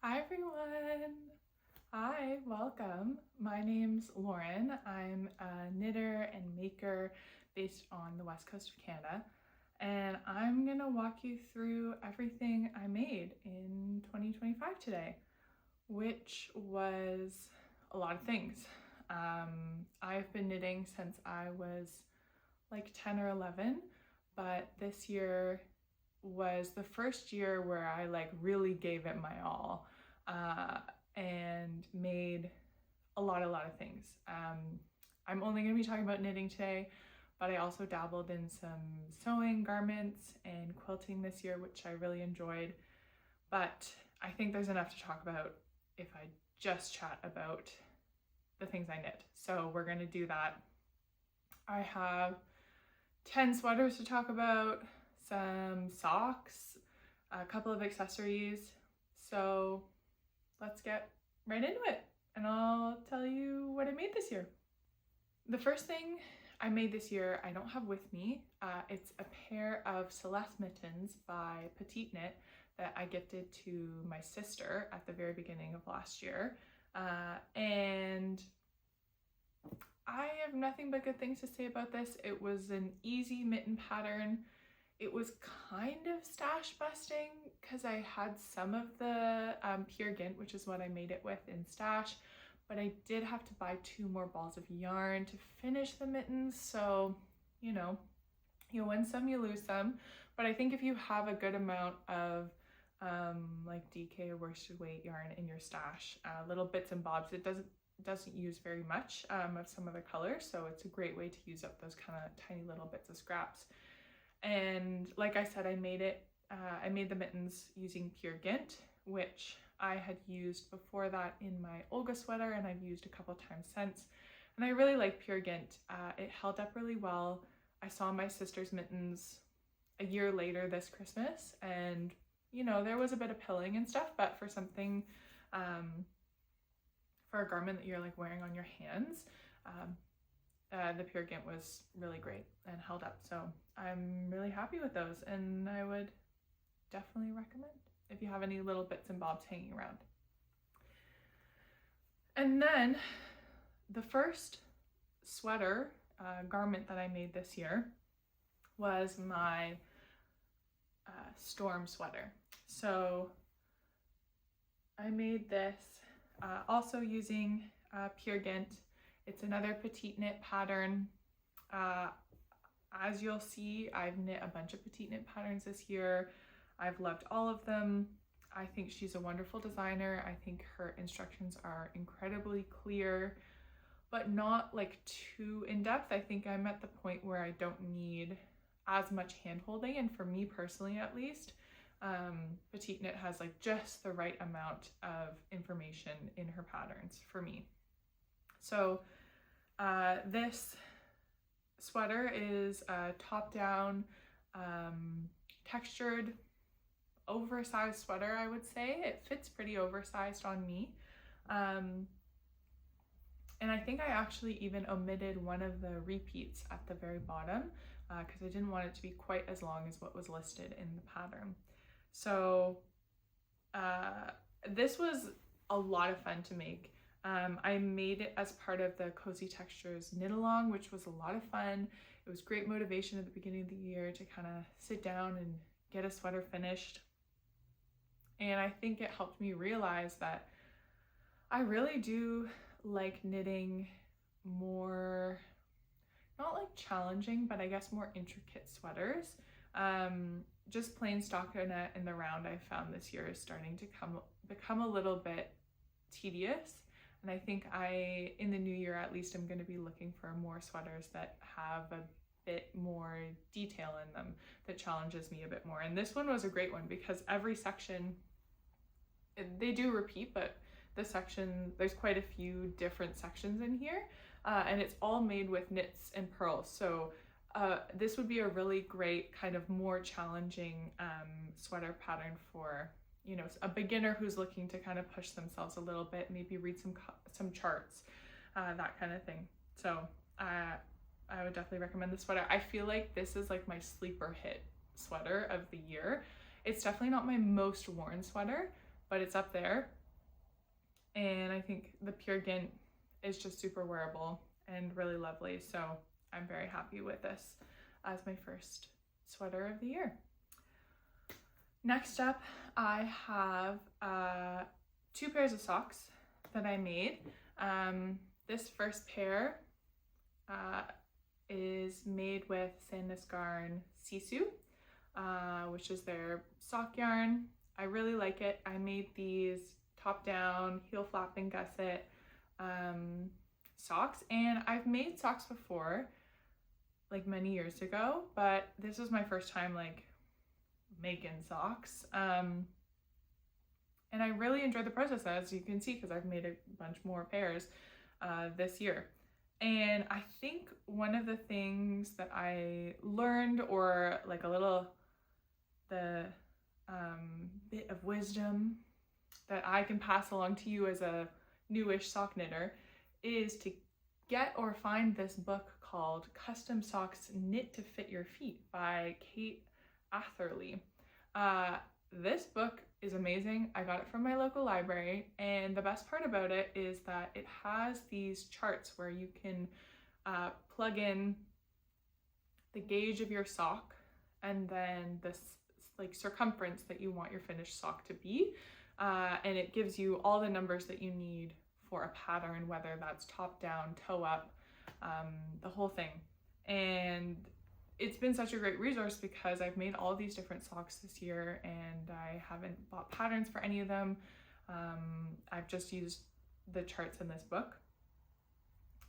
Hi everyone! Hi, welcome. My name's Lauren. I'm a knitter and maker based on the west coast of Canada, and I'm gonna walk you through everything I made in 2025 today, which was a lot of things. I've been knitting since I was like 10 or 11, but this year was the first year where I like really gave it my all and made a lot of things. I'm only going to be talking about knitting today, but I also dabbled in some sewing, garments, and quilting this year, which I really enjoyed. But I think there's enough to talk about if I just chat about the things I knit. So we're going to do that. I have 10 sweaters to talk about, some socks, a couple of accessories. So let's get right into it and I'll tell you what I made this year. The first thing I made this year I don't have with me. It's a pair of Celeste Mittens by Petite Knit that I gifted to my sister at the very beginning of last year. And I have nothing but good things to say about this. It was an easy mitten pattern. It was kind of stash busting because I had some of the pure gint, which is what I made it with, in stash, but I did have to buy 2 more balls of yarn to finish the mittens. So, you know, you win some, you lose some. But I think if you have a good amount of like DK or worsted weight yarn in your stash, little bits and bobs, it doesn't use very much of some of the colors, so it's a great way to use up those kind of tiny little bits of scraps. And like I said, I made the mittens using pure gint, which I had used before that in my Olga sweater, and I've used a couple times since, and I really like pure gint. It held up really well. I saw my sister's mittens a year later this Christmas, and you know, there was a bit of pilling and stuff, but for something for a garment that you're like wearing on your hands, the pure gint was really great and held up. So I'm really happy with those, and I would definitely recommend if you have any little bits and bobs hanging around. And then the first sweater garment that I made this year was my storm sweater. So I made this also using pure gint. It's another petite knit pattern. As you'll see, I've knit a bunch of petite knit patterns this year. I've loved all of them. I think she's a wonderful designer. I think her instructions are incredibly clear, but not like too in-depth. I think I'm at the point where I don't need as much hand-holding, and for me personally at least, petite knit has like just the right amount of information in her patterns for me. So this sweater is a top-down textured oversized sweater, I would say. It fits pretty oversized on me. And I think I actually even omitted one of the repeats at the very bottom because I didn't want it to be quite as long as what was listed in the pattern. So this was a lot of fun to make. I made it as part of the Cozy Textures knit along, which was a lot of fun. It was great motivation at the beginning of the year to kind of sit down and get a sweater finished. And I think it helped me realize that I really do like knitting more, not like challenging, but I guess more intricate sweaters. Just plain stockinette in the round I found this year is starting to become a little bit tedious. And I think in the new year at least, I'm going to be looking for more sweaters that have a bit more detail in them that challenges me a bit more. And this one was a great one because every section, they do repeat, but the section, there's quite a few different sections in here, and it's all made with knits and purls. So this would be a really great kind of more challenging sweater pattern for, you know, a beginner who's looking to kind of push themselves a little bit, maybe read some charts, that kind of thing. So I would definitely recommend this sweater. I feel like this is like my sleeper hit sweater of the year. It's definitely not my most worn sweater, but it's up there. and I think the pure gint is just super wearable and really lovely. So I'm very happy with this as my first sweater of the year. Next up, I have 2 pairs of socks that I made. This first pair is made with Sandnesgarn Sisu, which is their sock yarn. I really like it. I made these top down, heel flap and gusset socks, and I've made socks before, like many years ago, but this was my first time like making socks. And I really enjoyed the process, as you can see, because I've made a bunch more pairs this year. And I think one of the things that I learned, or like a little, the bit of wisdom that I can pass along to you as a newish sock knitter, is to get or find this book called Custom Socks Knit to Fit Your Feet by Kate Atherley. This book is amazing. I got it from my local library, and the best part about it is that it has these charts where you can plug in the gauge of your sock and then this like circumference that you want your finished sock to be, and it gives you all the numbers that you need for a pattern, whether that's top down, toe up, the whole thing. And it's been such a great resource because I've made all these different socks this year and I haven't bought patterns for any of them. I've just used the charts in this book.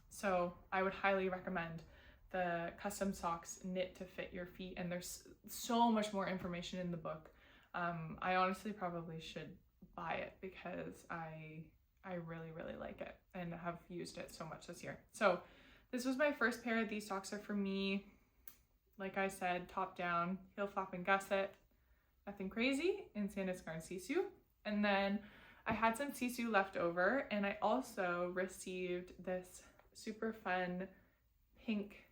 So I would highly recommend the Custom Socks Knit to Fit Your Feet, and there's so much more information in the book. I honestly probably should buy it because I really, really like it and have used it so much this year. So this was my first pair. These socks are for me, like I said, top down, heel flap and gusset, nothing crazy, in Sandnesgarn Sisu. And then I had some Sisu left over, and I also received this super fun pink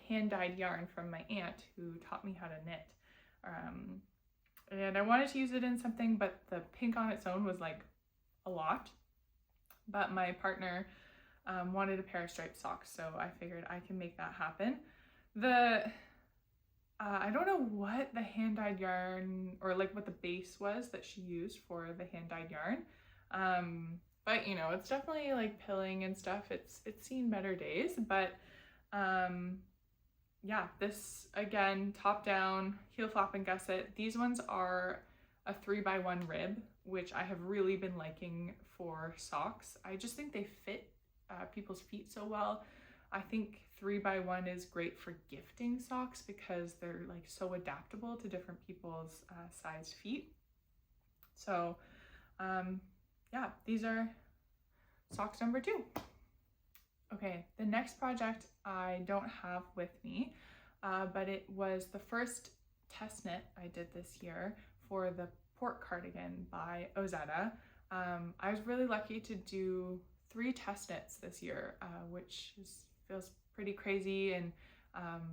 hand-dyed yarn from my aunt who taught me how to knit. And I wanted to use it in something, but the pink on its own was like a lot. But my partner wanted a pair of striped socks, so I figured I can make that happen. I don't know what the hand-dyed yarn, or like what the base was that she used for the hand-dyed yarn, but you know, it's definitely like pilling and stuff. It's seen better days, but yeah, this again, top down, heel flap and gusset. These ones are a 3x1 rib, which I have really been liking for socks. I just think they fit people's feet so well. I think 3x1 is great for gifting socks because they're like so adaptable to different people's sized feet. So yeah, these are socks number 2. Okay, the next project I don't have with me, but it was the first test knit I did this year for the Port Cardigan by Ozetta. I was really lucky to do 3 test knits this year, which feels pretty crazy, and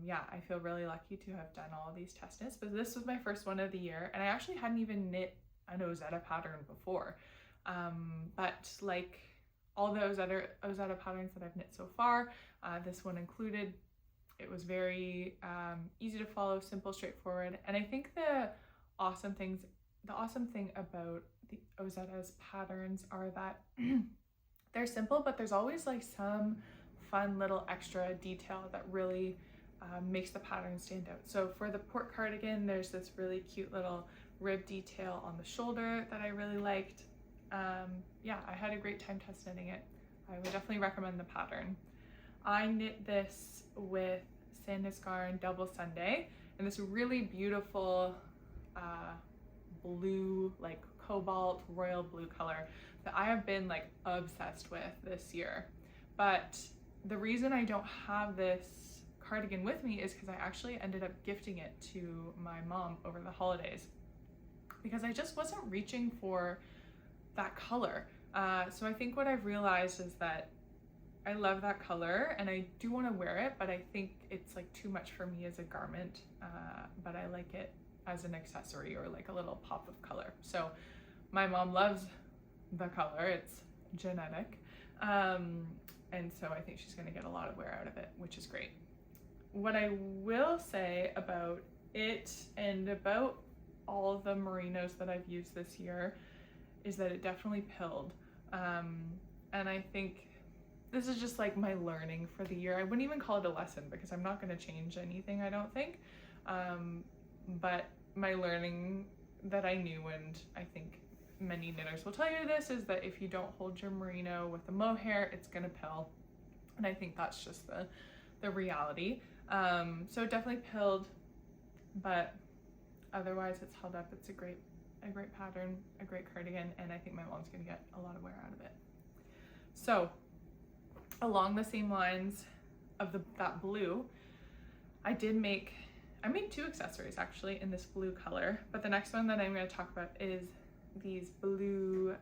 yeah, I feel really lucky to have done all of these test knits, but this was my first one of the year, and I actually hadn't even knit an Ozetta pattern before, but like all the Ozetta patterns that I've knit so far, this one included. It was very easy to follow, simple, straightforward, and I think the awesome thing about the Ozetta's patterns are that they're simple, but there's always like some fun little extra detail that really makes the pattern stand out. So for the Port Cardigan, there's this really cute little rib detail on the shoulder that I really liked. Yeah, I had a great time test knitting it. I would definitely recommend the pattern. I knit this with Sandnesgarn Double Sunday, and this really beautiful blue, like cobalt royal blue color that I have been like obsessed with this year. But the reason I don't have this cardigan with me is because I actually ended up gifting it to my mom over the holidays because I just wasn't reaching for that color. So I think what I've realized is that I love that color and I do want to wear it, but I think it's like too much for me as a garment, but I like it as an accessory or like a little pop of color. So my mom loves the color. genetic. And so I think she's going to get a lot of wear out of it, which is great. What I will say about it and about all the merinos that I've used this year is that it definitely pilled. And I think this is just like my learning for the year. I wouldn't even call it a lesson because I'm not going to change anything, I don't think. But my learning that I knew, and I think many knitters will tell you this, is that if you don't hold your merino with the mohair, it's going to pill. And I think that's just the reality. So it definitely pilled, but otherwise it's held up. It's a great pattern, a great cardigan, and I think my mom's going to get a lot of wear out of it. So along the same lines of that blue, I made two accessories actually in this blue color, but the next one that I'm going to talk about is these blue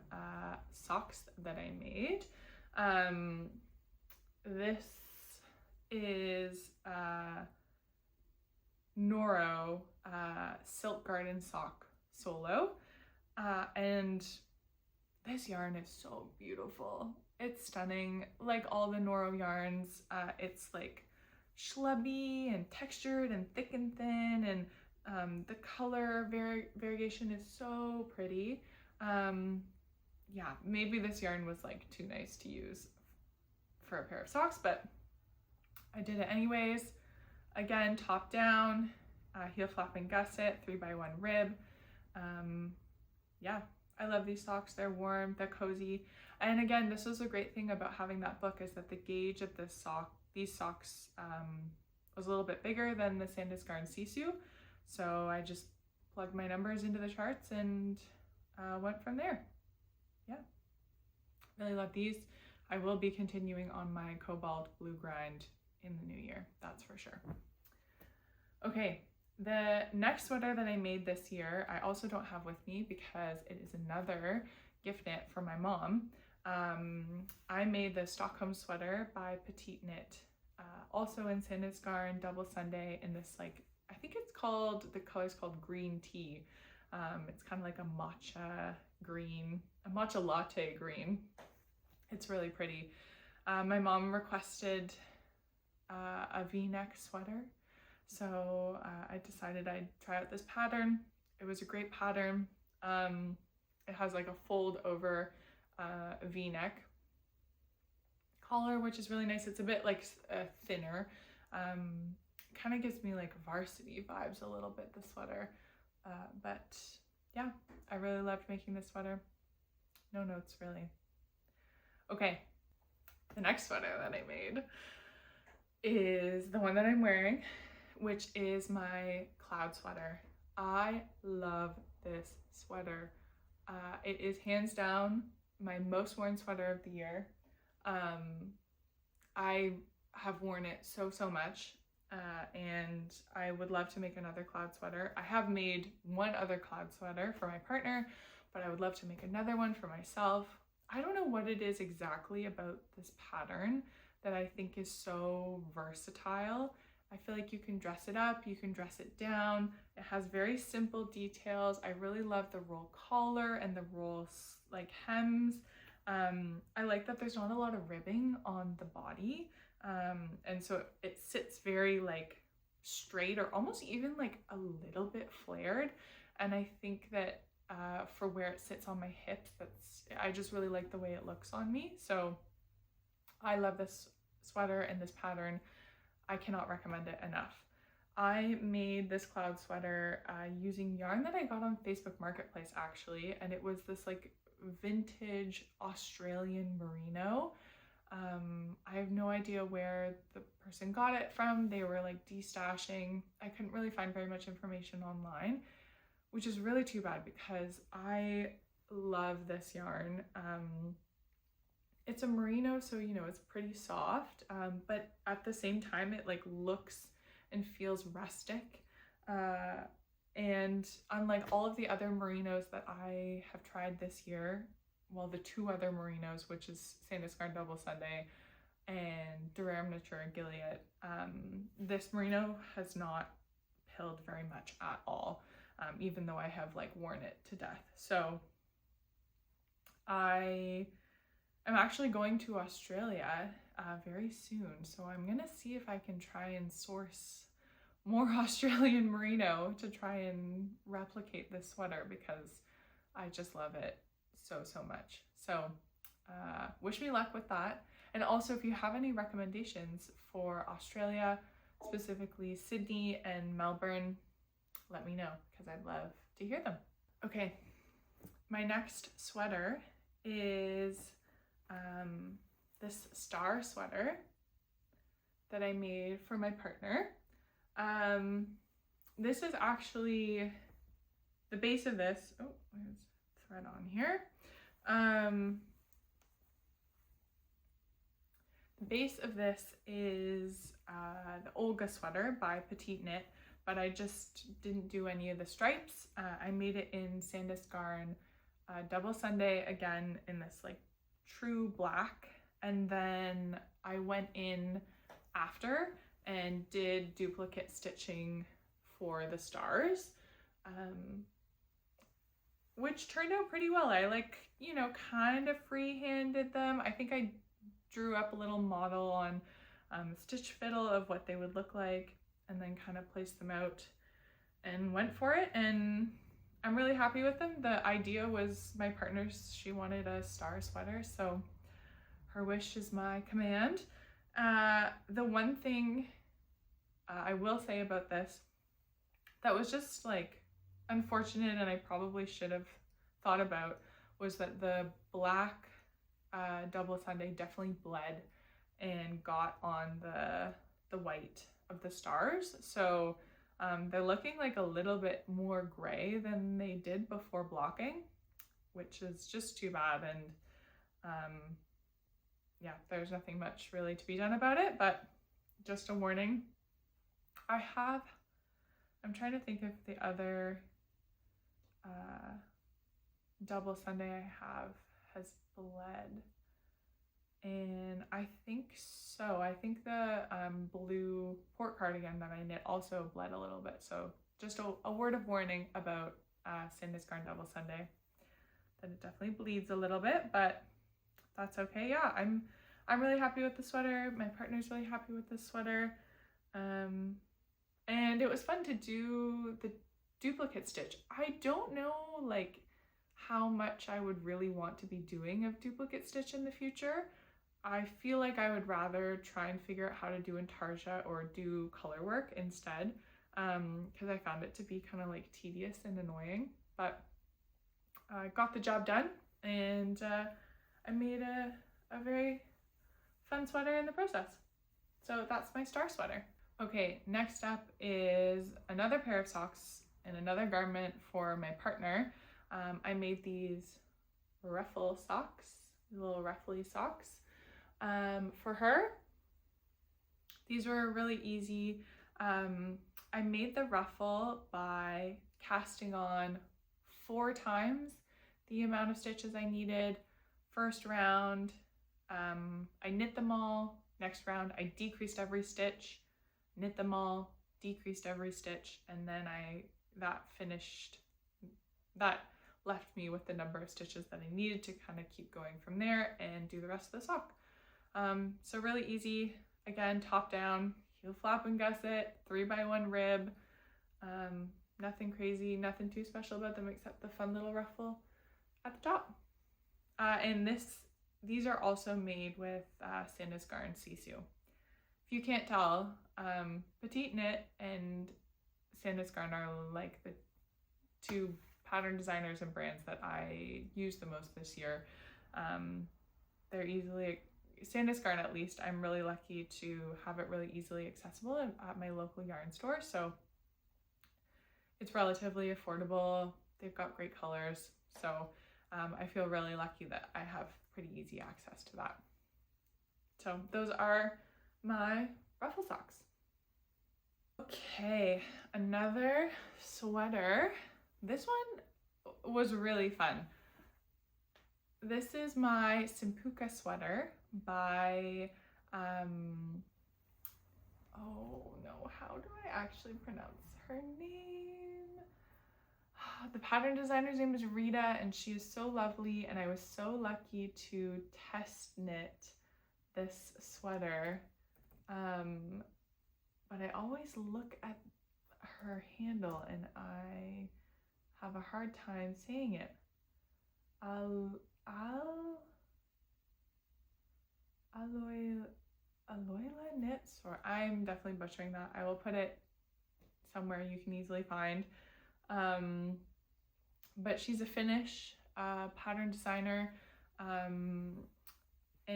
socks that I made. This is Noro Silk Garden Sock Solo, and this yarn is so beautiful. It's stunning. Like all the Noro yarns, it's like schlubby and textured and thick and thin, and the color variation is so pretty. Yeah, maybe this yarn was like too nice to use for a pair of socks, but I did it anyways. Again, top down, heel flap and gusset, 3x1 rib. Yeah, I love these socks. They're warm, they're cozy. And again, this was a great thing about having that book, is that the gauge of these socks was a little bit bigger than the Sandisgarn Sisu. So I just plugged my numbers into the charts and went from there. Yeah, really love these. I will be continuing on my cobalt blue grind in the new year, that's for sure. Okay, the next sweater that I made this year, I also don't have with me because it is another gift knit for my mom. I made the Stockholm Sweater by Petite Knit, also in Sandisgarn double Sunday, in this, like, I think it's called, the color's called green tea. It's kind of like a matcha green, a matcha latte green. It's really pretty. My mom requested a V-neck sweater, so I decided I'd try out this pattern. It was a great pattern. It has like a fold over V-neck collar, which is really nice. It's a bit like thinner. Kind of gives me like varsity vibes a little bit, the sweater. But yeah, I really loved making this sweater. No notes really. Okay, the next sweater that I made is the one that I'm wearing, which is my cloud sweater. I love this sweater. It is hands down my most worn sweater of the year. I have worn it so much, and I would love to make another cloud sweater. I have made one other cloud sweater for my partner, but I would love to make another one for myself. I don't know what it is exactly about this pattern that I think is so versatile. I feel like you can dress it up, you can dress it down. It has very simple details. I really love the roll collar and the roll like hems. I like that there's not a lot of ribbing on the body. And so it sits very like straight, or almost even like a little bit flared. And I think that for where it sits on my hips, I just really like the way it looks on me. So I love this sweater and this pattern. I cannot recommend it enough. I made this cloud sweater using yarn that I got on Facebook Marketplace actually, and it was this like vintage Australian merino. I have no idea where the person got it from. They were like destashing. I couldn't really find very much information online, which is really too bad because I love this yarn. It's a merino, so you know it's pretty soft, but at the same time it like looks and feels rustic. And unlike all of the other merinos that I have tried this year, well, the two other merinos, which is Sandisgarn Double Sunday and Durham Nature Gilead, this merino has not pilled very much at all, even though I have like worn it to death. So I I'm actually going to Australia very soon, so I'm gonna see if I can try and source more Australian merino to try and replicate this sweater because I just love it so much. So wish me luck with that. And also, if you have any recommendations for Australia, specifically Sydney and Melbourne, let me know because I'd love to hear them. Okay, my next sweater is this star sweater that I made for my partner. This is actually the base of this. Oh, there's thread on here. The base of this is the Olga sweater by Petite Knit, but I just didn't do any of the stripes. I made it in Sandisgarn double Sunday, again in this like true black, and then I went in after and did duplicate stitching for the stars, which turned out pretty well. I kind of free-handed them. I think I drew up a little model on Stitch Fiddle of what they would look like, and then kind of placed them out and went for it, and I'm really happy with them. The idea was my partner's. She wanted a star sweater, so her wish is my command. The one thing I will say about this that was just like unfortunate, and I probably should have thought about, was that the black double Sunday definitely bled and got on the white of the stars. So they're looking like a little bit more gray than they did before blocking, which is just too bad. And yeah, there's nothing much really to be done about it, but just a warning. I'm trying to think if the other double Sunday I have has bled, and I think so. I think the blue port cardigan that I knit also bled a little bit, so just a word of warning about Sandisgarn double Sunday, that it definitely bleeds a little bit, but that's okay. Yeah, I'm really happy with the sweater. My partner's really happy with this sweater, and it was fun to do the duplicate stitch. I don't know like how much I would really want to be doing of duplicate stitch in the future. I feel like I would rather try and figure out how to do intarsia or do color work instead, because I found it to be kind of like tedious and annoying. But I got the job done, and I made a very fun sweater in the process. So that's my star sweater. Okay, next up is another pair of socks and another garment for my partner. I made these Ruffle Socks, little ruffly socks, for her. These were really easy. I made the ruffle by casting on 4 times the amount of stitches I needed. First round, I knit them all. Next round, I decreased every stitch, knit them all, decreased every stitch, and then that left me with the number of stitches that I needed to kind of keep going from there and do the rest of the sock. So really easy. Again, top down, heel flap and gusset, 3x1 rib. Nothing crazy, nothing too special about them except the fun little ruffle at the top. And these are also made with Sandisgarn Sisu. If you can't tell, Petite Knit and Sandisgarn are like the 2 pattern designers and brands that I use the most this year. They're easily, Sandisgarn at least, I'm really lucky to have it really easily accessible at my local yarn store. So it's relatively affordable. They've got great colors. So I feel really lucky that I have pretty easy access to that. So those are my Ruffle Socks. Okay, another sweater. This one was really fun. This is my Simpukka Sweater by, oh no, how do I actually pronounce her name? the pattern designer's name is Rita, and she is so lovely, and I was so lucky to test knit this sweater. But I always look at her handle and I have a hard time saying it. Aloyla Knits, or I'm definitely butchering that. I will put it somewhere you can easily find. But she's a Finnish pattern designer, and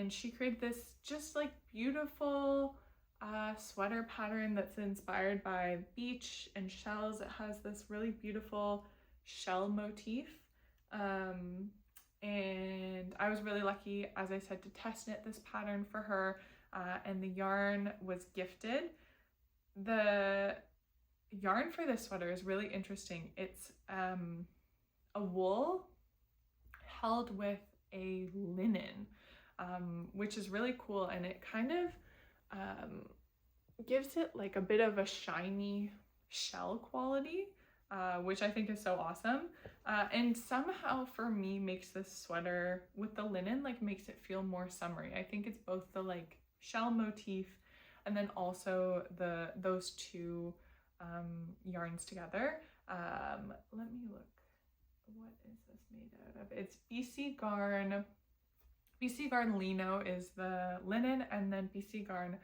she created this just like beautiful sweater pattern that's inspired by beach and shells. It has this really beautiful shell motif, and I was really lucky, as I said, to test knit this pattern for her, and the yarn was gifted. The yarn for this sweater is really interesting. It's a wool held with a linen, which is really cool, and it kind of gives it like a bit of a shiny shell quality, which I think is so awesome, and somehow for me makes this sweater with the linen like makes it feel more summery. I think it's both the like shell motif and then also those two yarns together. Let me look. What is this made out of? It's BC Garn. BC Garn Lino is the linen, and then BC Garn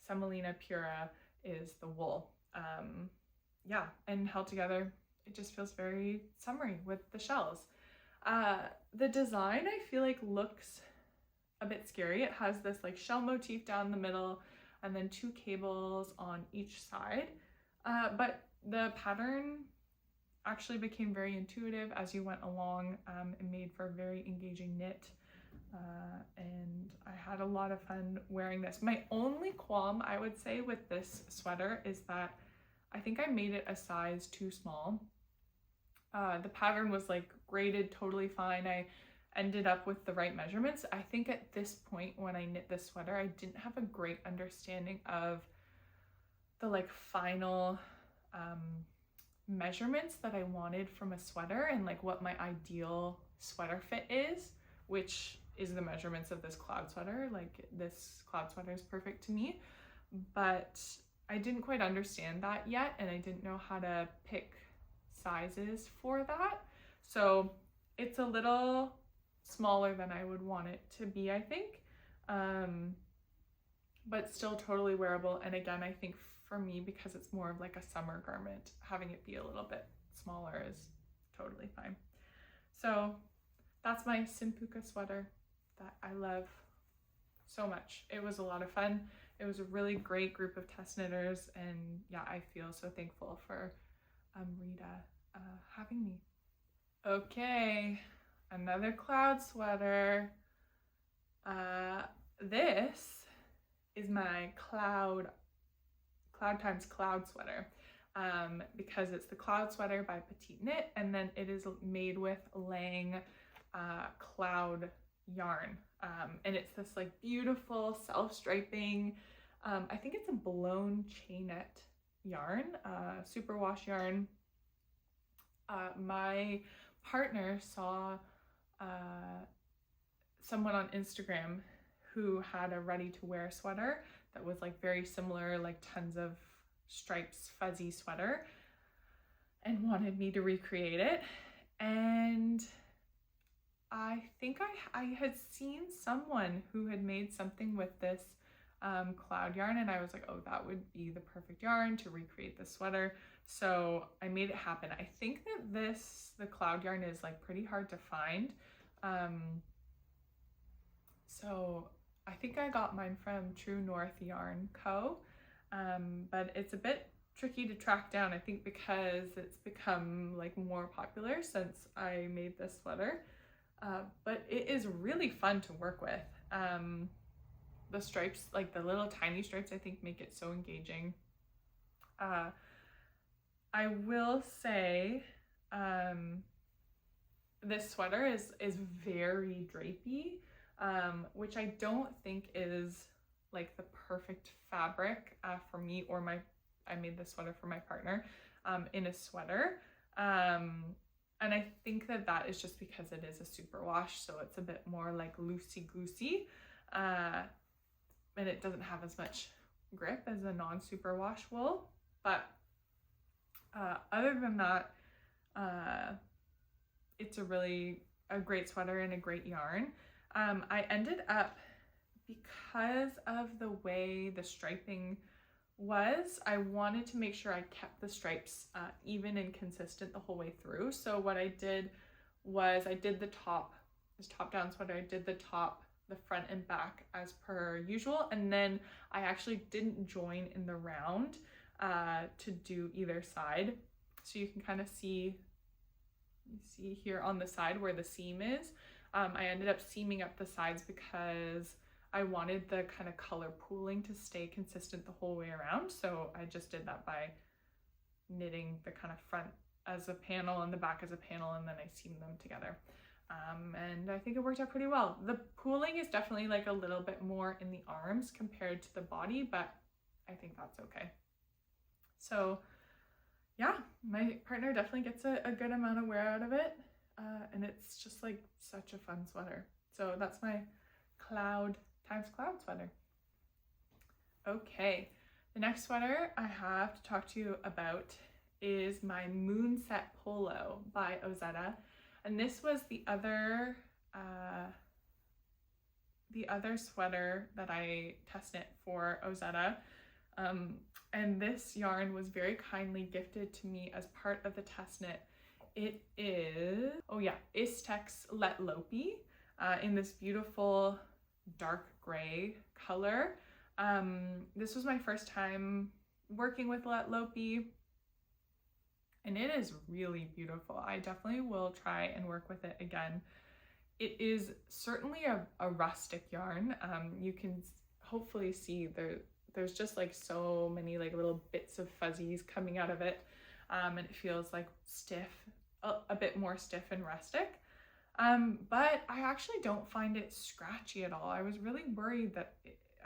Semolina Pura is the wool. Yeah, and held together, it just feels very summery with the shells. The design I feel like looks a bit scary. It has this like shell motif down the middle and then two cables on each side. But the pattern actually became very intuitive as you went along, and made for a very engaging knit. And I had a lot of fun wearing this. My only qualm, I would say, with this sweater is that I think I made it a size too small. The pattern was like graded totally fine. I ended up with the right measurements. I think at this point when I knit this sweater, I didn't have a great understanding of the like final measurements that I wanted from a sweater and like what my ideal sweater fit is, which is the measurements of this cloud sweater. Like this cloud sweater is perfect to me, but I didn't quite understand that yet, and I didn't know how to pick sizes for that. So it's a little smaller than I would want it to be, I think, but still totally wearable. And again, I think for me, because it's more of like a summer garment, having it be a little bit smaller is totally fine. So that's my Simpukka sweater that I love so much. It was a lot of fun. It was a really great group of test knitters, and yeah, I feel so thankful for Rita having me. Okay, another cloud sweater. This is my cloud times cloud sweater, because it's the cloud sweater by Petite Knit, and then it is made with Lang cloud yarn, and it's this like beautiful self-striping, I think it's a blown chainette yarn, superwash yarn. My partner saw someone on Instagram who had a ready-to-wear sweater that was like very similar, like tons of stripes, fuzzy sweater, and wanted me to recreate it. And I think I had seen someone who had made something with this cloud yarn, and I was like, oh, that would be the perfect yarn to recreate the sweater. So I made it happen. I think that the cloud yarn is like pretty hard to find. So I think I got mine from True North Yarn Co. But it's a bit tricky to track down, I think, because it's become like more popular since I made this sweater. But it is really fun to work with. The stripes, like the little tiny stripes, I think make it so engaging. I will say this sweater is very drapey, which I don't think is like the perfect fabric for me or I made this sweater for my partner in a sweater. I And I think that that is just because it is a superwash, so it's a bit more like loosey-goosey, and it doesn't have as much grip as a non-superwash wool. But other than that, it's a great sweater and a great yarn. I ended up, because of the way the striping was, I wanted to make sure I kept the stripes even and consistent the whole way through. So what I did was I did the top, this top-down sweater, I did the top, the front and back as per usual, and then I actually didn't join in the round to do either side. So you can kind of see here on the side where the seam is. I ended up seaming up the sides because I wanted the kind of color pooling to stay consistent the whole way around. So I just did that by knitting the kind of front as a panel and the back as a panel, and then I seamed them together. And I think it worked out pretty well. The pooling is definitely like a little bit more in the arms compared to the body, but I think that's okay. So yeah, my partner definitely gets a good amount of wear out of it. And it's just like such a fun sweater. So that's my CloudxCloud Sweater. Okay, the next sweater I have to talk to you about is my Set Polo by Ozetta. And this was the other sweater that I test knit for Ozetta. And this yarn was very kindly gifted to me as part of the test knit. It is, Istex Let Lopi in this beautiful dark gray color. This was my first time working with Let Lopi, and it is really beautiful. I definitely will try and work with it again. It is certainly a rustic yarn. You can hopefully see there's just like so many like little bits of fuzzies coming out of it, and it feels like stiff, a bit more stiff and rustic. But I actually don't find it scratchy at all. I was really worried that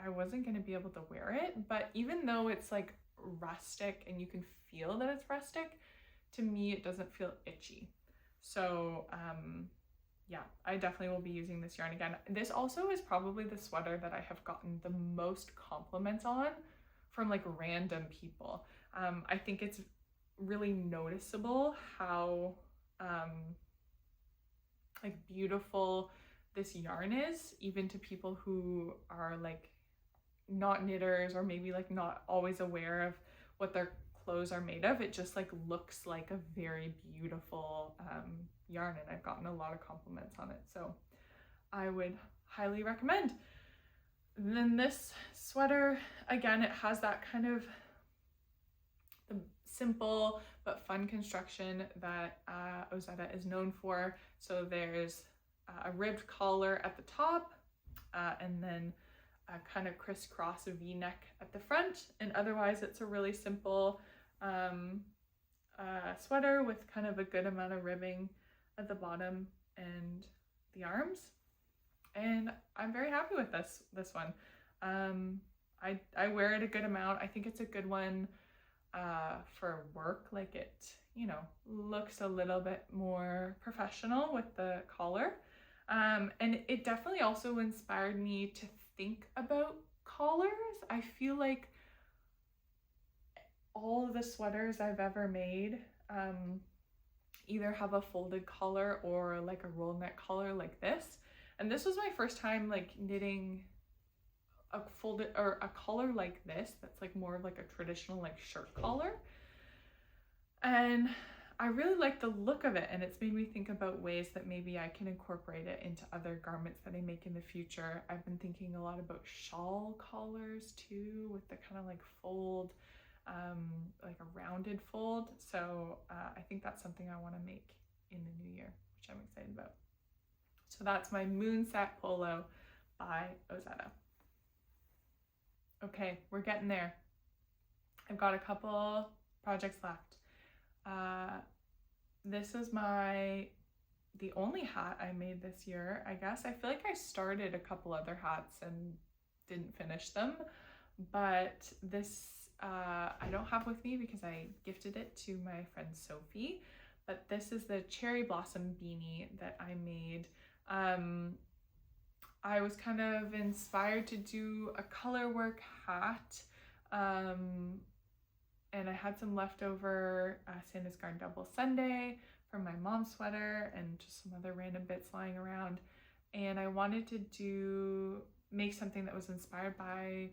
I wasn't going to be able to wear it, but even though it's like rustic and you can feel that it's rustic, to me it doesn't feel itchy. So yeah, I definitely will be using this yarn again. This also is probably the sweater that I have gotten the most compliments on from like random people. I think it's really noticeable how like beautiful this yarn is, even to people who are like not knitters or maybe like not always aware of what their clothes are made of. It just like looks like a very beautiful yarn, and I've gotten a lot of compliments on it, so I would highly recommend. And then this sweater, again, it has that kind of the simple but fun construction that Ozetta is known for. So there's a ribbed collar at the top, and then a kind of crisscross V-neck at the front, and otherwise it's a really simple sweater with kind of a good amount of ribbing at the bottom and the arms, and I'm very happy with this one. I wear it a good amount. I think it's a good one for work. Like it, you know, looks a little bit more professional with the collar, and it definitely also inspired me to think about collars. I feel like all of the sweaters I've ever made either have a folded collar or like a roll neck collar like this, and this was my first time like knitting a folded or a collar like this that's like more of like a traditional like shirt collar, and I really like the look of it, and it's made me think about ways that maybe I can incorporate it into other garments that I make in the future. I've been thinking a lot about shawl collars too, with the kind of like fold, like a rounded fold. So I think that's something I want to make in the new year, which I'm excited about. So that's my Set Polo by Ozetta. Okay, we're getting there. I've got a couple projects left. This is the only hat I made this year, I guess. I feel like I started a couple other hats and didn't finish them, but this I don't have with me because I gifted it to my friend Sophie, but this is the cherry blossom beanie that I made. I was kind of inspired to do a color work hat, and I had some leftover Santa's Garden Double Sundae from my mom's sweater and just some other random bits lying around. And I wanted to make something that was inspired by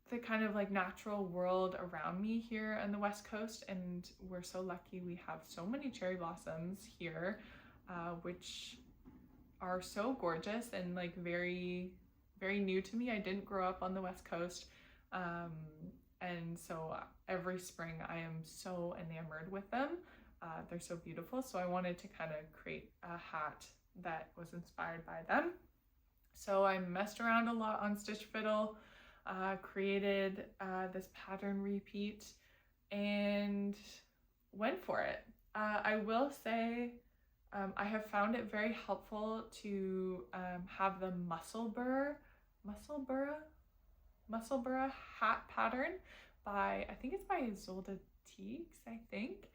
the kind of like natural world around me here on the West Coast. And we're so lucky we have so many cherry blossoms here, which are so gorgeous and like very, very new to me. I didn't grow up on the West Coast. And so every spring I am so enamored with them. They're so beautiful. So I wanted to kind of create a hat that was inspired by them. So I messed around a lot on Stitch Fiddle, created this pattern repeat and went for it. I will say I have found it very helpful to have the Musselburgh hat pattern by, I think it's by Isolde Teagues, I think.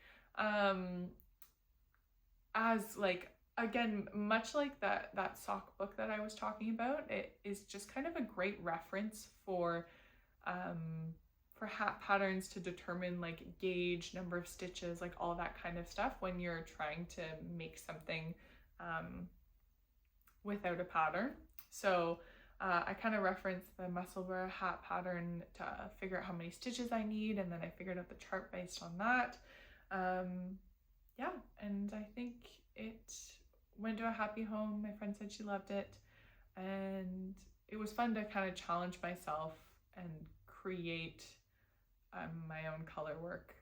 As like, again, much like that sock book that I was talking about, it is just kind of a great reference for hat patterns to determine like gauge, number of stitches, like all that kind of stuff when you're trying to make something without a pattern. So I kind of referenced the Musselburgh hat pattern to figure out how many stitches I need, and then I figured out the chart based on that. Yeah, and I think it went to a happy home. My friend said she loved it, and it was fun to kind of challenge myself and create my own color work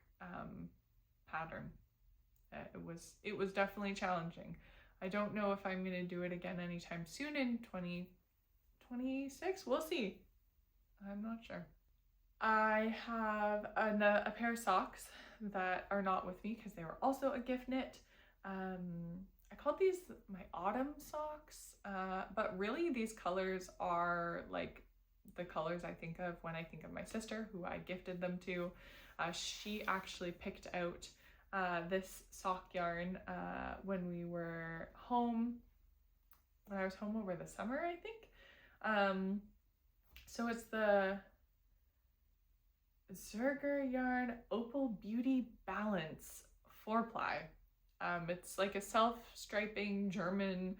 pattern. It was definitely challenging. I don't know if I'm going to do it again anytime soon in 2026. We'll see. I'm not sure. I have a pair of socks that are not with me because they were also a gift knit. I called these my autumn socks, but really these colors are like the colors I think of when I think of my sister, who I gifted them to. She actually picked out this sock yarn when we were home, when I was home over the summer, I think. So it's the Zerger yarn Opal Beauty Balance 4-ply. It's like a self-striping German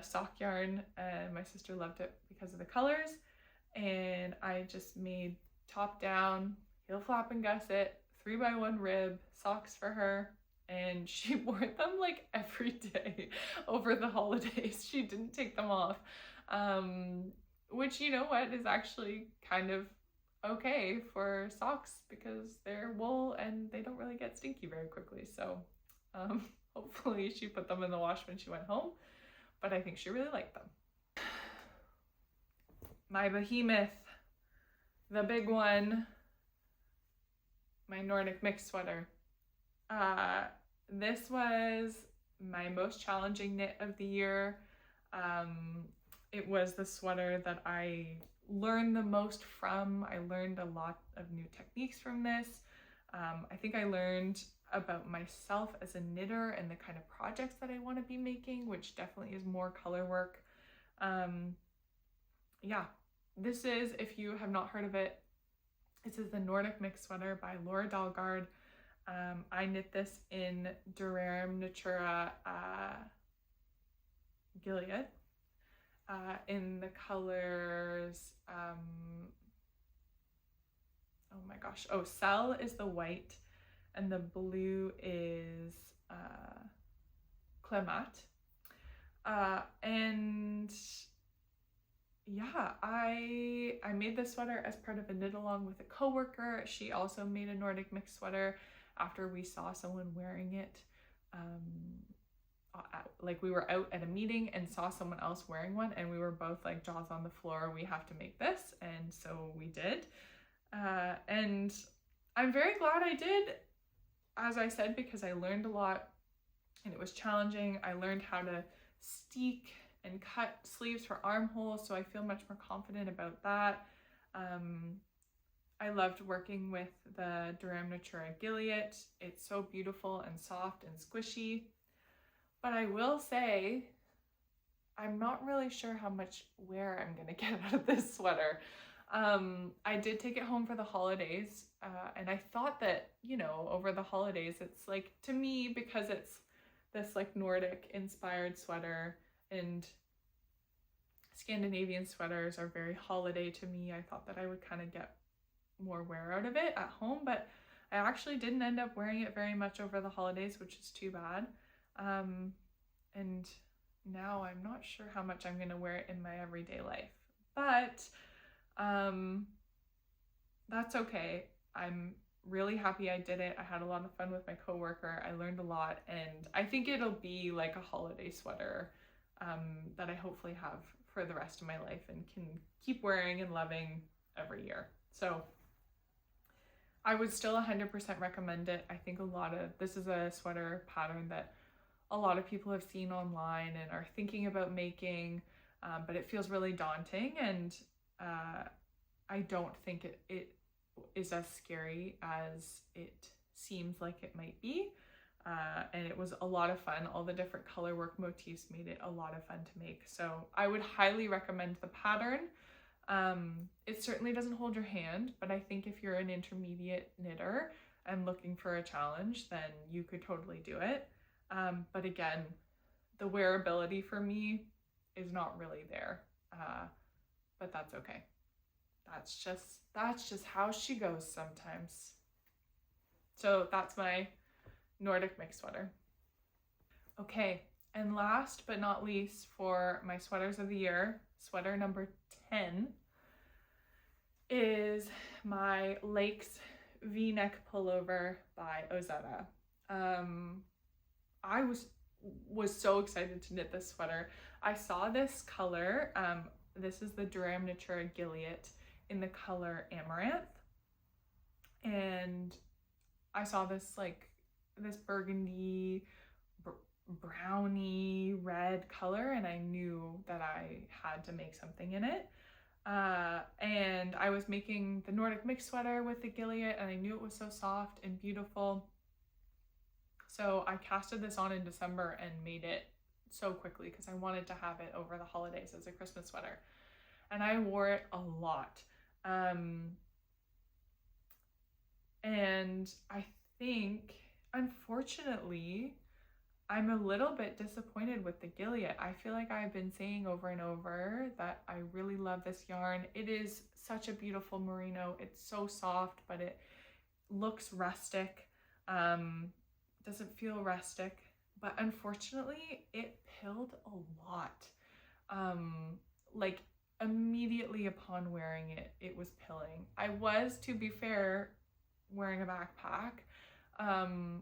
sock yarn, and my sister loved it because of the colors. And I just made top down, heel flap and gusset, 3x1 rib socks for her, and she wore them like every day over the holidays. She didn't take them off, which, you know what, is actually kind of okay for socks because they're wool and they don't really get stinky very quickly. So hopefully she put them in the wash when she went home, but I think she really liked them. My behemoth, the big one, my Nordic Mix Sweater. This was my most challenging knit of the year. It was the sweater that I learned the most from. I learned a lot of new techniques from this. I think I learned about myself as a knitter and the kind of projects that I want to be making, which definitely is more color work. Yeah, this is, if you have not heard of it, this is the Nordic Mix Sweater by Laura Dahlgaard. I knit this in Durarem Natura Gilead in the colors, oh my gosh, Cell is the white and the blue is Clemat. And yeah, I made this sweater as part of a knit along with a coworker. She also made a Nordic Mix Sweater after we saw someone wearing it. Like we were out at a meeting and saw someone else wearing one, and we were both like jaws on the floor, we have to make this, and so we did. And I'm very glad I did, as I said, because I learned a lot and it was challenging. I learned how to steek and cut sleeves for armholes, so I feel much more confident about that. I loved working with the Durham Natura Gilead. It's so beautiful and soft and squishy. But I will say, I'm not really sure how much wear I'm gonna get out of this sweater. I did take it home for the holidays, and I thought that, you know, over the holidays, it's like, to me, because it's this like Nordic inspired sweater and Scandinavian sweaters are very holiday to me, I thought that I would kind of get more wear out of it at home, but I actually didn't end up wearing it very much over the holidays, which is too bad. And now I'm not sure how much I'm going to wear it in my everyday life, but that's okay. I'm really happy I did it. I had a lot of fun with my coworker. I learned a lot, and I think it'll be like a holiday sweater that I hopefully have for the rest of my life and can keep wearing and loving every year. So I would still 100% recommend it. I think this is a sweater pattern that a lot of people have seen online and are thinking about making, but it feels really daunting, and I don't think it is as scary as it seems like it might be. And it was a lot of fun. All the different color work motifs made it a lot of fun to make. So I would highly recommend the pattern. It certainly doesn't hold your hand, but I think if you're an intermediate knitter and looking for a challenge, then you could totally do it. But again, the wearability for me is not really there, but that's okay. That's just how she goes sometimes. So that's my Nordic Mix Sweater. Okay, and last but not least for my sweaters of the year, sweater number 10 is my Lakes V-neck pullover by Ozetta. I was so excited to knit this sweater. I saw this color, this is the Durham Natura Gilead in the color Amaranth, and I saw this this burgundy, browny red color, and I knew that I had to make something in it. And I was making the Nordic Mix Sweater with the Gilead, and I knew it was so soft and beautiful. So I casted this on in December and made it so quickly because I wanted to have it over the holidays as a Christmas sweater. And I wore it a lot. And I think, unfortunately, I'm a little bit disappointed with the Gilead. I feel like I've been saying over and over that I really love this yarn. It is such a beautiful merino. It's so soft, but it looks rustic. Doesn't feel rustic, but unfortunately it pilled a lot. Like immediately upon wearing it, it was pilling. I was, to be fair, wearing a backpack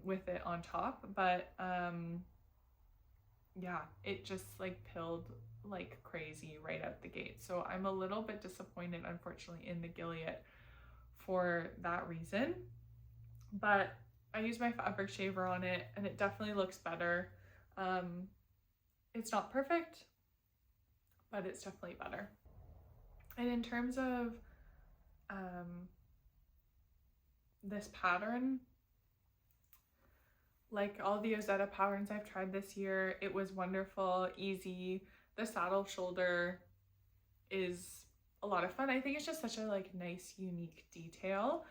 with it on top, but yeah, it just pilled like crazy right out the gate. So I'm a little bit disappointed, unfortunately, in the Gilead for that reason, but I used my fabric shaver on it and it definitely looks better. It's not perfect, but it's definitely better. And in terms of this pattern, like all the Ozetta patterns I've tried this year, it was wonderful, easy. The saddle shoulder is a lot of fun. I think it's just such a nice, unique detail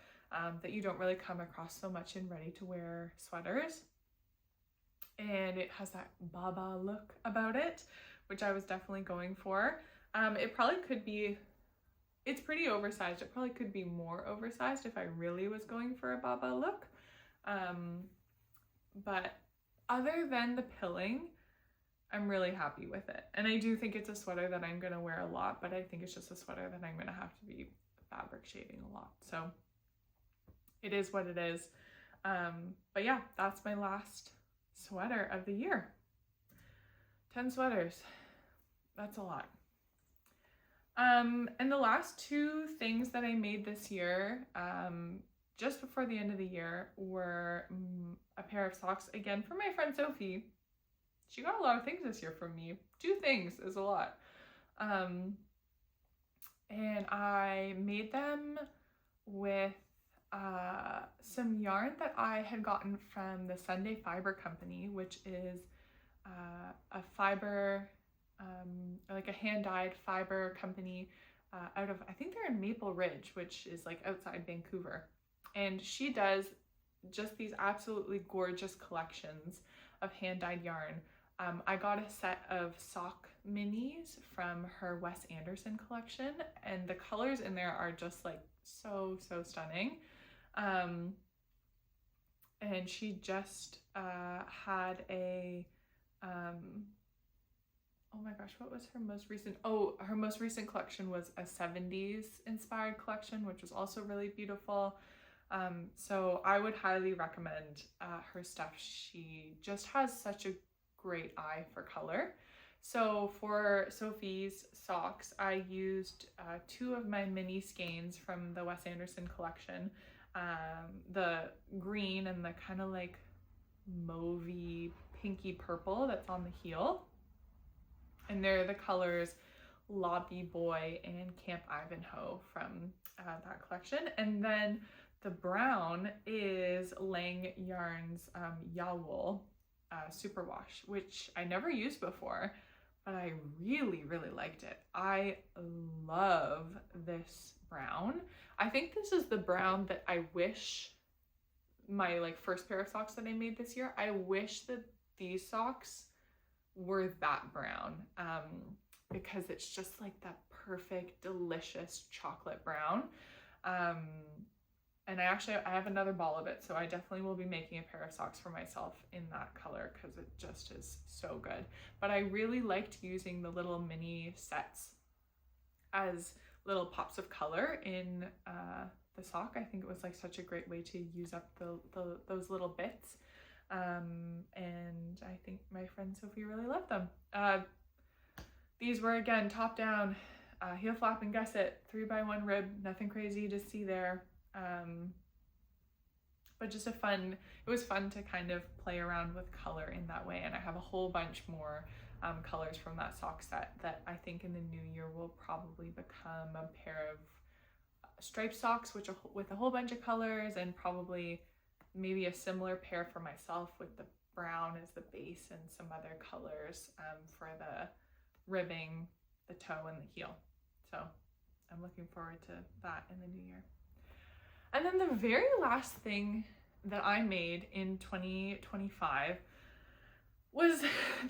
that you don't really come across so much in ready-to-wear sweaters. And it has that baba look about it, which I was definitely going for. It probably could be, it's pretty oversized. It probably could be more oversized if I really was going for a baba look. But other than the pilling, I'm really happy with it. And I do think it's a sweater that I'm gonna wear a lot, but I think it's just a sweater that I'm gonna have to be fabric shaving a lot. So it is what it is. But yeah, that's my last sweater of the year. 10 sweaters, that's a lot. And the last two things that I made this year, just before the end of the year, were a pair of socks, again, from my friend Sophie. She got a lot of things this year from me. 2 things is a lot. And I made them with some yarn that I had gotten from the Sunday Fiber Company, which is a fiber, like a hand-dyed fiber company out of, I think they're in Maple Ridge, which is like outside Vancouver. And she does just these absolutely gorgeous collections of hand-dyed yarn. I got a set of sock minis from her Wes Anderson collection, and the colors in there are just like so stunning. And she just had a oh my gosh, what was her most recent? Oh, her most recent collection was a 70s inspired collection, which was also really beautiful. So I would highly recommend her stuff. She just has such a great eye for color. So for Sophie's socks, I used 2 of my mini skeins from the Wes Anderson collection. The green and the kind of like mauvey pinky purple that's on the heel. And they're the colors Lobby Boy and Camp Ivanhoe from that collection. And then the brown is Lang Yarn's Yawool Superwash, which I never used before, but I really liked it. I love this brown. I think this is the brown that I wish my like first pair of socks that I made this year, I wish that these socks were that brown, because it's just like that perfect, delicious chocolate brown. And I have another ball of it, so I definitely will be making a pair of socks for myself in that color because it just is so good. But I really liked using the little mini sets as little pops of color in the sock. I think it was like such a great way to use up those little bits. And I think my friend Sophie really loved them. These were again top down, heel flap and gusset, 3x1 rib, nothing crazy to see there. But just it was fun to kind of play around with color in that way. And I have a whole bunch more colors from that sock set that I think in the new year will probably become a pair of striped socks, with a whole bunch of colors, and probably maybe a similar pair for myself with the brown as the base and some other colors for the ribbing, the toe, and the heel. So I'm looking forward to that in the new year. And then the very last thing that I made in 2025 was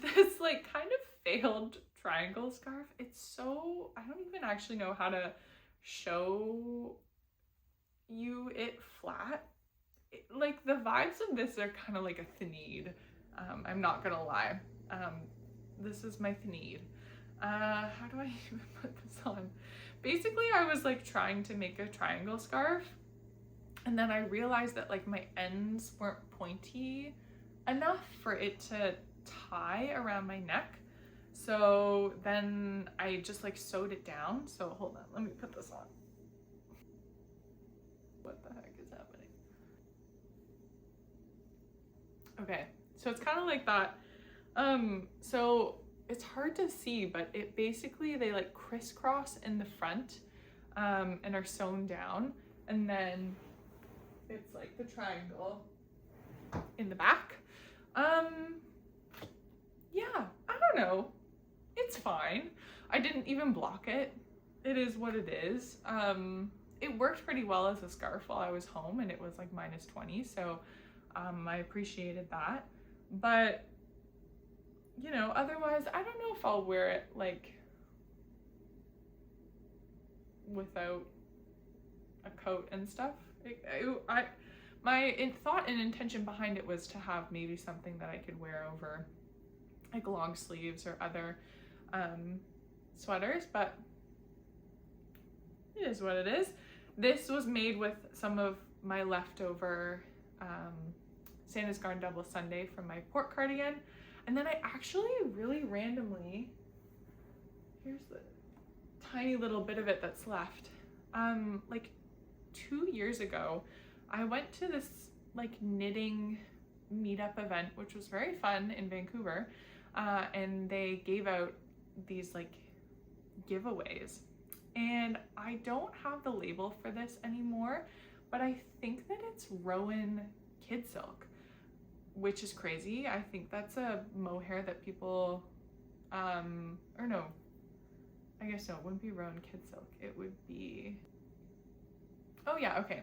this like kind of failed triangle scarf. It's so, I don't even actually know how to show you it flat. Like the vibes of this are kind of like a thneed. I'm not gonna lie. This is my thneed. How do I even put this on? Basically, I was like trying to make a triangle scarf, and then I realized that like my ends weren't pointy enough for it to tie around my neck. So then I just like sewed it down. So hold on, let me put this on. What the heck is happening? Okay, so it's kind of like that. So it's hard to see, but it basically, they like crisscross in the front and are sewn down, and then it's like the triangle in the back. Yeah, I don't know. It's fine. I didn't even block it. It is what it is. It worked pretty well as a scarf while I was home, and it was like -20, so I appreciated that. But you know, otherwise, I don't know if I'll wear it like without a coat and stuff. My thought and intention behind it was to have maybe something that I could wear over like long sleeves or other sweaters, but it is what it is. This was made with some of my leftover Santa's Garden Double Sunday from my port cardigan. And then I actually really randomly, here's the tiny little bit of it that's left. Like 2 years ago, I went to this like knitting meetup event, which was very fun in Vancouver. And they gave out these like giveaways. and I don't have the label for this anymore, but I think that it's Rowan Kid Silk, which is crazy. I think that's a mohair that people, or no, I guess no, it wouldn't be Rowan Kid Silk. It would be, oh yeah, okay.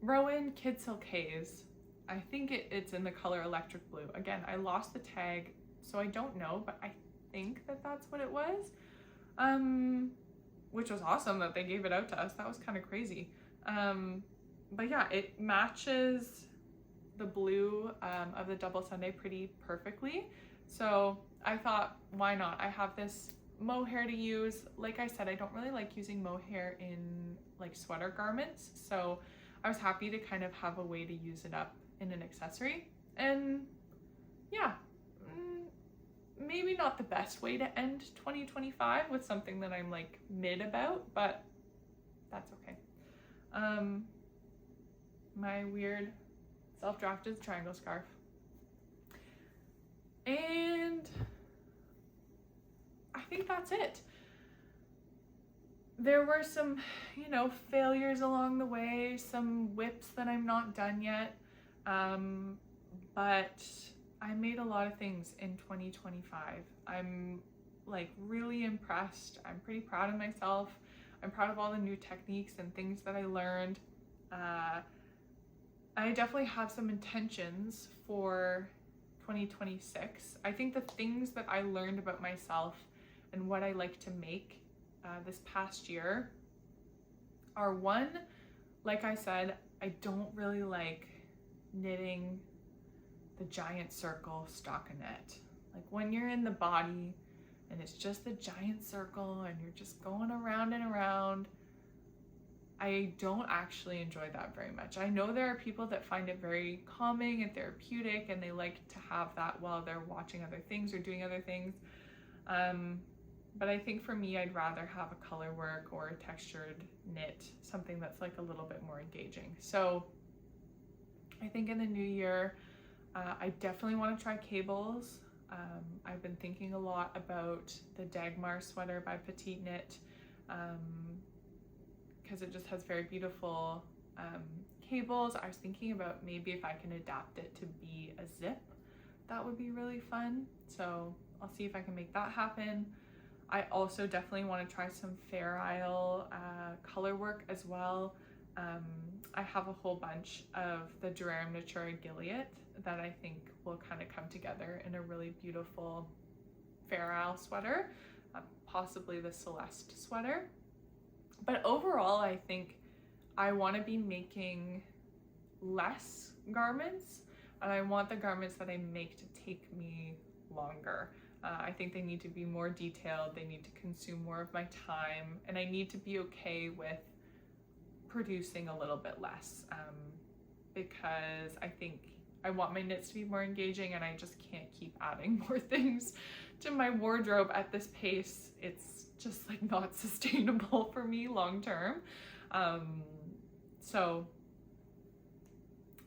Rowan Kid Silk Haze. I think it's in the color Electric Blue. Again, I lost the tag, so I don't know, but I think that that's what it was. Which was awesome that they gave it out to us. That was kind of crazy. But yeah, it matches the blue of the double Sunday pretty perfectly. So I thought, why not? I have this mohair to use. Like I said, I don't really like using mohair in like sweater garments. So I was happy to kind of have a way to use it up in an accessory. And yeah, maybe not the best way to end 2025 with something that I'm like mid about, but that's okay. My weird self-drafted triangle scarf. And I think that's it. There were some, you know, failures along the way, some whips that I'm not done yet, but I made a lot of things in 2025. I'm like really impressed. I'm pretty proud of myself. I'm proud of all the new techniques and things that I learned. I definitely have some intentions for 2026. I think the things that I learned about myself and what I like to make this past year are, one, like I said, I don't really like knitting the giant circle stockinette. Like when you're in the body and it's just the giant circle and you're just going around and around, I don't actually enjoy that very much. I know there are people that find it very calming and therapeutic and they like to have that while they're watching other things or doing other things. But I think for me, I'd rather have a color work or a textured knit, something that's like a little bit more engaging. So I think in the new year, I definitely want to try cables. I've been thinking a lot about the Dagmar sweater by Petite Knit, because it just has very beautiful cables. I was thinking about maybe if I can adapt it to be a zip, that would be really fun. So I'll see if I can make that happen. I also definitely want to try some Fair Isle color work as well. I have a whole bunch of the Durham Natura Gilead that I think will kind of come together in a really beautiful Fair Isle sweater, possibly the Celeste sweater. But overall, I think I want to be making less garments, and I want the garments that I make to take me longer. I think they need to be more detailed, they need to consume more of my time, and I need to be okay with producing a little bit less, because I think I want my knits to be more engaging and I just can't keep adding more things to my wardrobe at this pace. It's just like not sustainable for me long term. So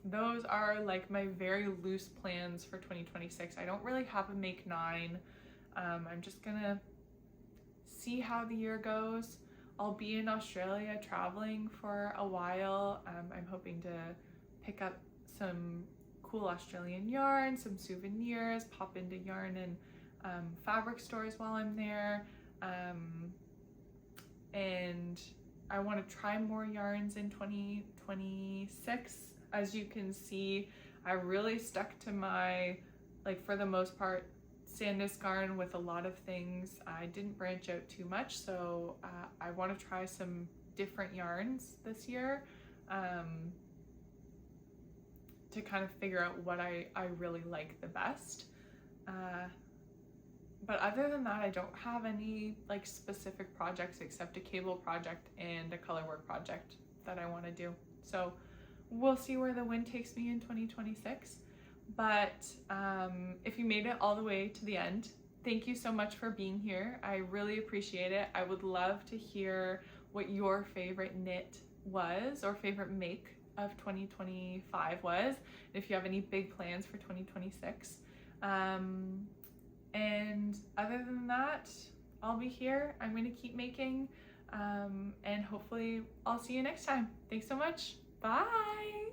those are like my very loose plans for 2026. I don't really have a make 9. I'm just gonna see how the year goes. I'll be in Australia traveling for a while. I'm hoping to pick up some cool Australian yarn, some souvenirs, pop into yarn and fabric stores while I'm there. And I want to try more yarns in 2026. As you can see, I really stuck to my, like for the most part, Sandnes garn with a lot of things. I didn't branch out too much, so I want to try some different yarns this year to kind of figure out what I really like the best. But other than that, I don't have any like specific projects except a cable project and a color work project that I want to do. So we'll see where the wind takes me in 2026. But if you made it all the way to the end, thank you so much for being here. I really appreciate it. I would love to hear what your favorite knit was or favorite make of 2025 was, if you have any big plans for 2026. And other than that, I'll be here. I'm going to keep making. And hopefully I'll see you next time. Thanks so much. Bye.